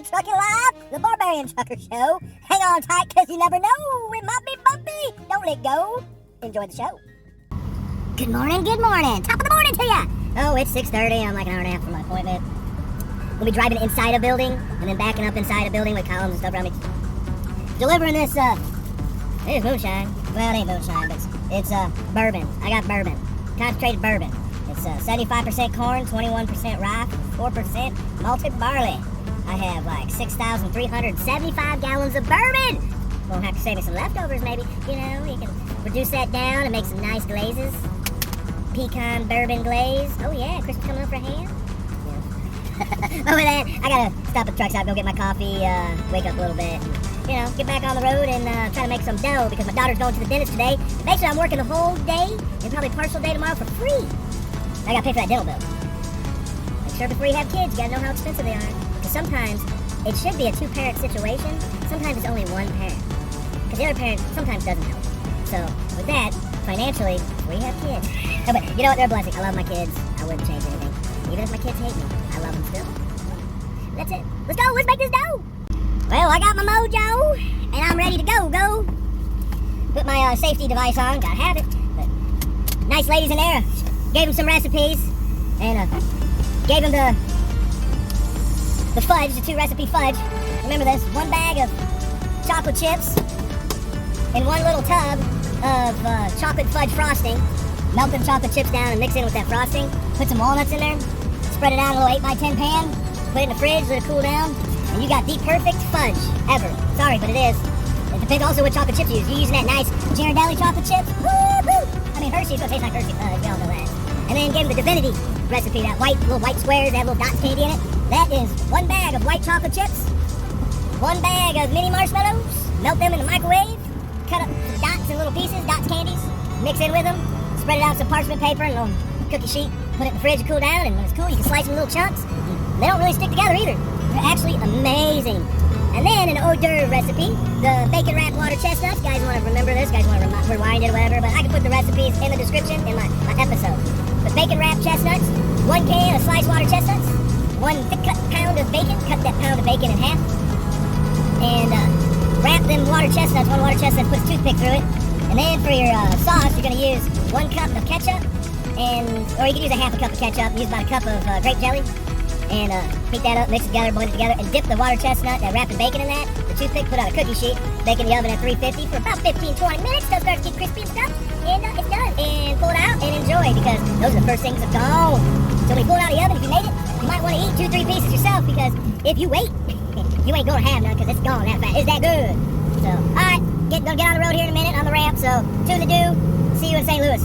Truckin Life, the Barbarian Trucker Show. Hang on tight, because you never know. It might be bumpy. Don't let go. Enjoy the show. Good morning, good morning. Top of the morning to ya. Oh, it's 6:30. I'm like an hour and a half from my appointment. We'll be driving inside a building and then backing up inside a building with columns and stuff around me. Delivering this, it is moonshine. Well, it ain't moonshine, but it's bourbon. I got bourbon. Concentrated bourbon. It's 75% corn, 21% rye, 4% malted barley. I have like 6,375 gallons of bourbon. Won't have to save me some leftovers, maybe. You know, you can reduce that down and make some nice glazes. Pecan bourbon glaze. Oh yeah, Christmas coming up for a hand. Yeah. Over that, I gotta stop at the truck stop, go get my coffee, wake up a little bit, and, you know, get back on the road and try to make some dough because my daughter's going to the dentist today. Basically, I'm working the whole day and probably partial day tomorrow for free. I gotta pay for that dental bill. Make sure before you have kids, you gotta know how expensive they are. Because sometimes it should be a two-parent situation. Sometimes it's only one parent. Because the other parent sometimes doesn't help. So with that, financially, we have kids. Oh, but you know what? They're a blessing. I love my kids. I wouldn't change anything. Even if my kids hate me, I love them still. That's it. Let's go. Let's make this dough. Well, I got my mojo, and I'm ready to go. Put my safety device on. Gotta have it. But nice ladies in there. Gave them some recipes, and gave them the fudge, the 2-recipe fudge. Remember this, 1 bag of chocolate chips and 1 little tub of chocolate fudge frosting. Melt them chocolate chips down and mix it in with that frosting. Put some walnuts in there, spread it out in a little 8x10 pan, put it in the fridge, let it cool down, and you got the perfect fudge ever. Sorry, but it is. It depends also what chocolate chips you use. You're using that nice Ghirardelli chocolate chips? Woo-hoo! I mean, Hershey's gonna taste like Hershey fudge, we all know that. And then gave them the Divinity recipe, that little white squares, that little dots candy in it. That is 1 bag of white chocolate chips, 1 bag of mini marshmallows, melt them in the microwave, cut up the dots in little pieces, dots candies, mix in with them, spread it out some parchment paper and a little cookie sheet, put it in the fridge to cool down, and when it's cool, you can slice them in little chunks. They don't really stick together either. They're actually amazing. And then an hors d'oeuvre recipe, the bacon wrapped water chestnuts. Guys want to remember this, guys want to rewind it or whatever, but I can put the recipes in the description in my episode. The bacon wrapped chestnuts, 1 can of sliced water chestnuts, 1 thick cut pound of bacon, cut that pound of bacon in half, and wrap them water chestnuts, 1 water chestnut, put a toothpick through it, and then for your sauce, you're going to use 1 cup of ketchup, or you can use a half a cup of ketchup, use about a cup of grape jelly, and heat that up, mix it together, blend it together, and dip the water chestnut, that wrapped bacon in that, the toothpick, put out a cookie sheet, bake in the oven at 350 for about 15-20 minutes, till it starts to get crispy and stuff, and it's done. And pull it out and enjoy, because those are the first things that are gone. So when you pull it out of the oven, if you made it, you might want to eat 2-3 pieces yourself, because if you wait, you ain't going to have none, because it's gone that fast. It's that good. So, alright, gonna get on the road here in a minute on the ramp, so tune the do. See you in St. Louis.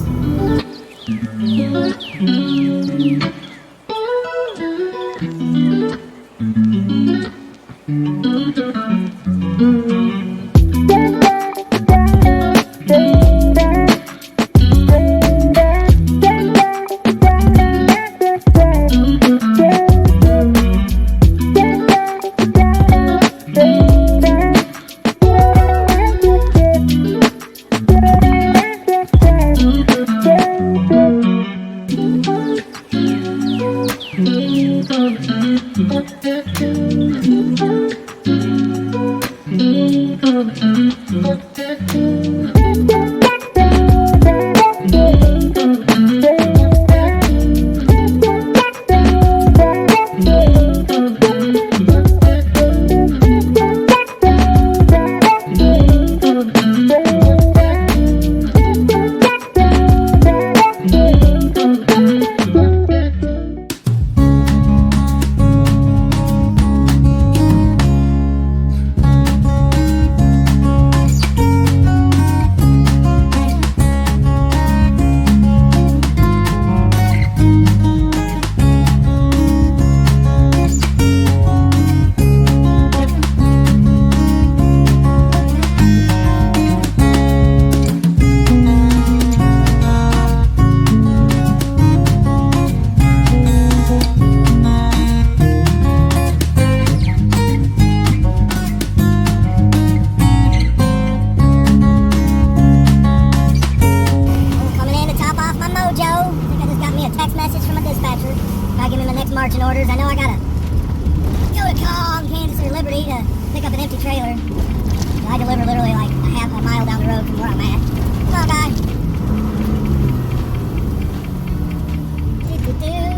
road from where I'm at. Come on, guy.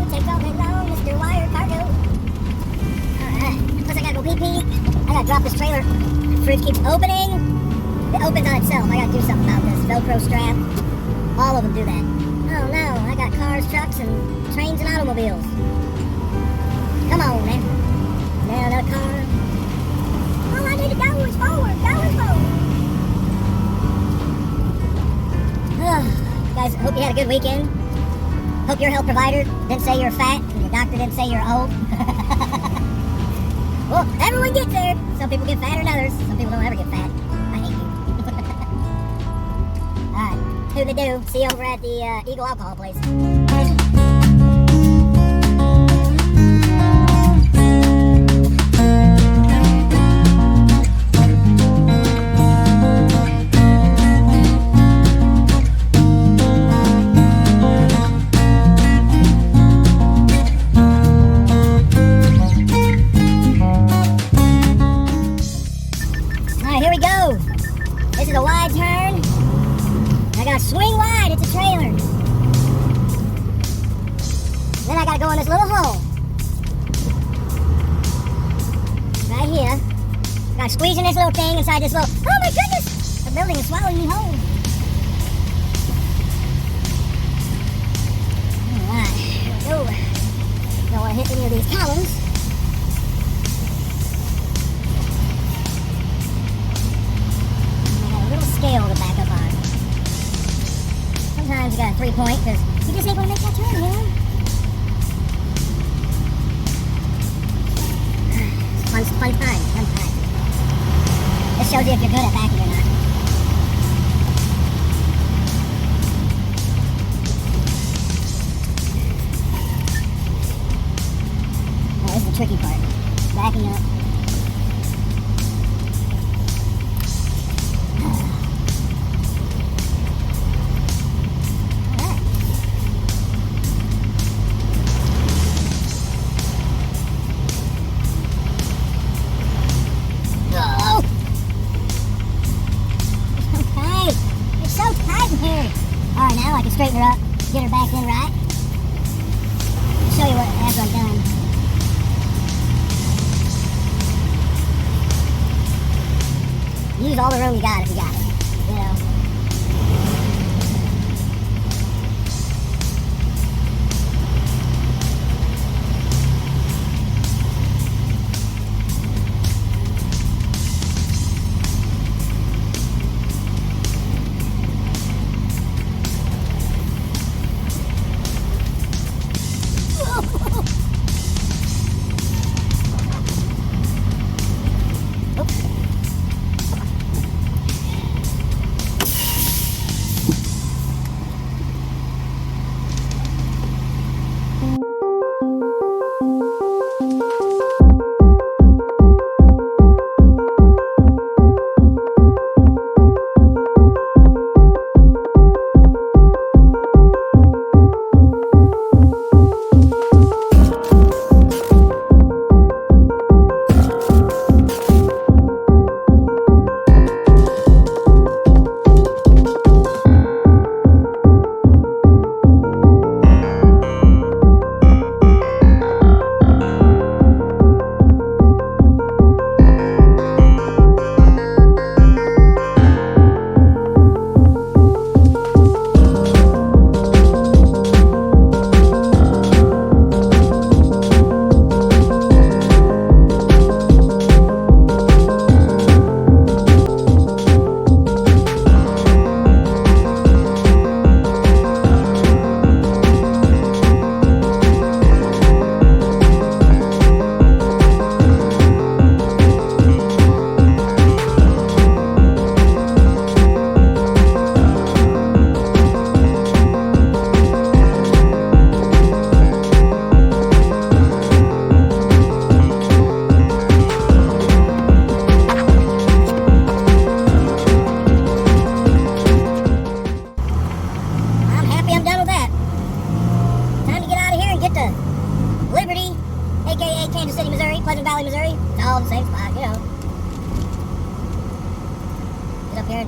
Take all day long, Mr. Wire Cargo. Alright. Plus I gotta go pee-pee. I gotta drop this trailer. The fridge keeps opening. It opens on itself. I gotta do something about this. Velcro strap. All of them do that. Oh no, I got cars, trucks, and trains and automobiles. Come on, man. Now another car. All I need to go is forward. Go is forward. Guys, hope you had a good weekend. Hope your health provider didn't say you're fat and your doctor didn't say you're old. Well, everyone gets there. Some people get fatter than others. Some people don't ever get fat. I hate you. Alright, who-de-do. See you over at the Eagle Alcohol place. Here we go. This is a wide turn. I gotta swing wide. It's a trailer. Then I gotta go in this little hole. Right here. I gotta squeeze in this little thing inside this little... Oh my goodness! The building is swallowing me whole. Alright, here we go. Don't want to hit any of these columns. Scale to back up on. Sometimes you got a 3-point because you just ain't gonna make that turn, you know? It's fun time. This shows you if you're good at backing or not. Oh, this is the tricky part. Backing up. Alright, now I can straighten her up, get her back in right. I'll show you what after I'm done. Use all the room you got if you got it, you know.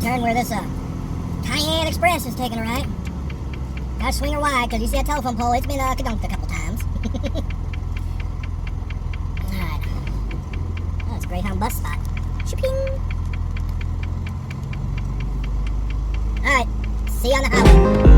Turn where this Cayenne Express is taking a right. Gotta swing her wide, because you see that telephone pole, it's been kadunked a couple times. Alright. Oh, it's a Greyhound bus spot. Shipping. Alright. See you on the highway.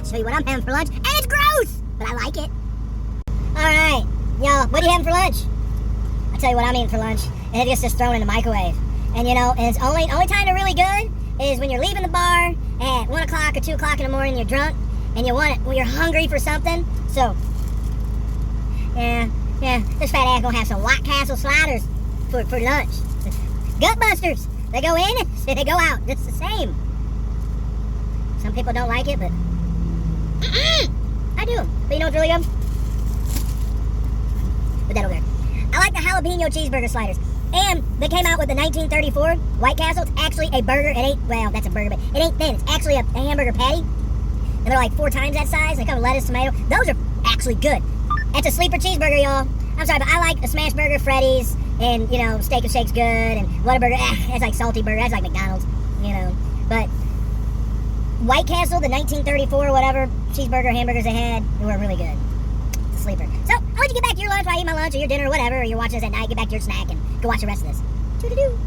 Show you what I'm having for lunch, and it's gross, but I like it. Alright, y'all, what are you having for lunch? I'll tell you what I'm eating for lunch, and it gets just thrown in the microwave. And you know, and it's only time they're really good is when you're leaving the bar at 1 o'clock or 2 o'clock in the morning, you're drunk, and you want it when you're hungry for something. So, yeah, this fat ass gonna have some White Castle sliders for lunch. Gut busters. They go in and they go out. It's the same. Some people don't like it, but I do. But you know what's really good? Put that over there. I like the jalapeno cheeseburger sliders. And they came out with the 1934 White Castle. It's actually a burger. It ain't, well, that's a burger, but it ain't thin. It's actually a hamburger patty. And they're like 4 times that size. They come with lettuce, tomato. Those are actually good. That's a sleeper cheeseburger, y'all. I'm sorry, but I like a smash burger, Freddy's, and, you know, Steak and Shake's good, and Whataburger, that's like salty burger. That's like McDonald's, you know. But White Castle, the 1934 whatever cheeseburger, hamburgers they had, they were really good. It's a sleeper. So, I'll let you get back to your lunch while I eat my lunch, or your dinner, or whatever, or you're watching this at night, get back to your snack, and go watch the rest of this. Doo-doo-doo.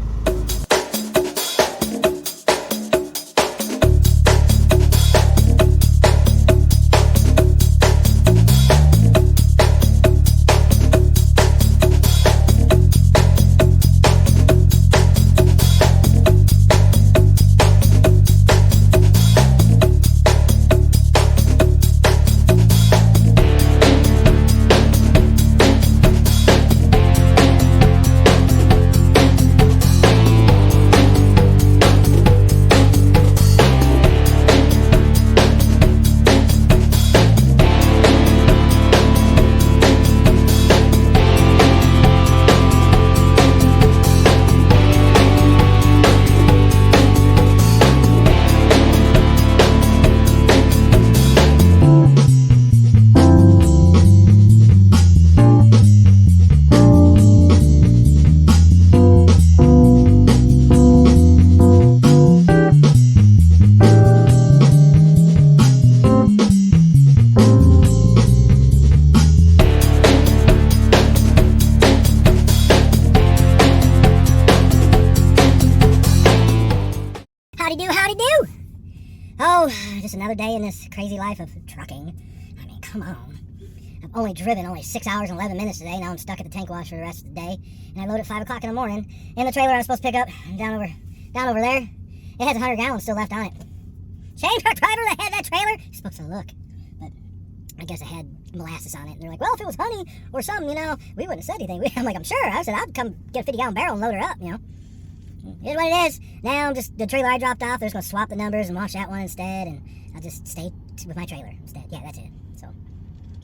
Howdy do. Oh, just another day in this crazy life of trucking. I mean, come on. only driven 6 hours and 11 minutes today. Now I'm stuck at the tank wash for the rest of the day. And I load at 5 o'clock in the morning. And the trailer I was supposed to pick up down over there, it has 100 gallons still left on it. Shame truck driver that had that trailer. You're supposed to look. But I guess it had molasses on it. And they're like, well, if it was honey or something, we wouldn't have said anything. I'm like, I'm sure. I said, I'd come get a 50-gallon barrel and load her up, Here's what it is. Now, just the trailer I dropped off, they're just going to swap the numbers and wash that one instead, and I'll just stay with my trailer instead. Yeah, that's it. So,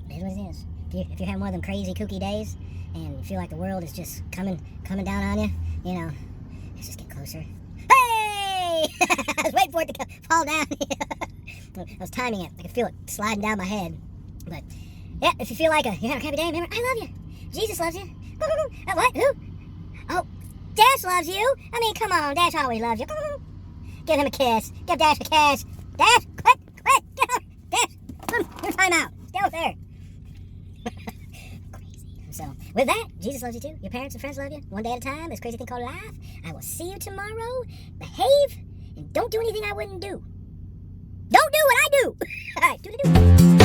here's what it is. If you're having one of them crazy, kooky days, and you feel like the world is just coming down on you, let's just get closer. Hey! I was waiting for it to fall down. I was timing it. I could feel it sliding down my head. But, yeah, if you feel like you're having a crappy day, remember, I love you. Jesus loves you. What? Who? Oh, Dash loves you. I mean, come on. Dash always loves you. Give him a kiss. Give Dash a kiss. Dash, quit. Get out. Dash, your time out. Get out there. Crazy. So, with that, Jesus loves you too. Your parents and friends love you. One day at a time. This crazy thing called life. I will see you tomorrow. Behave and don't do anything I wouldn't do. Don't do what I do. All right, do.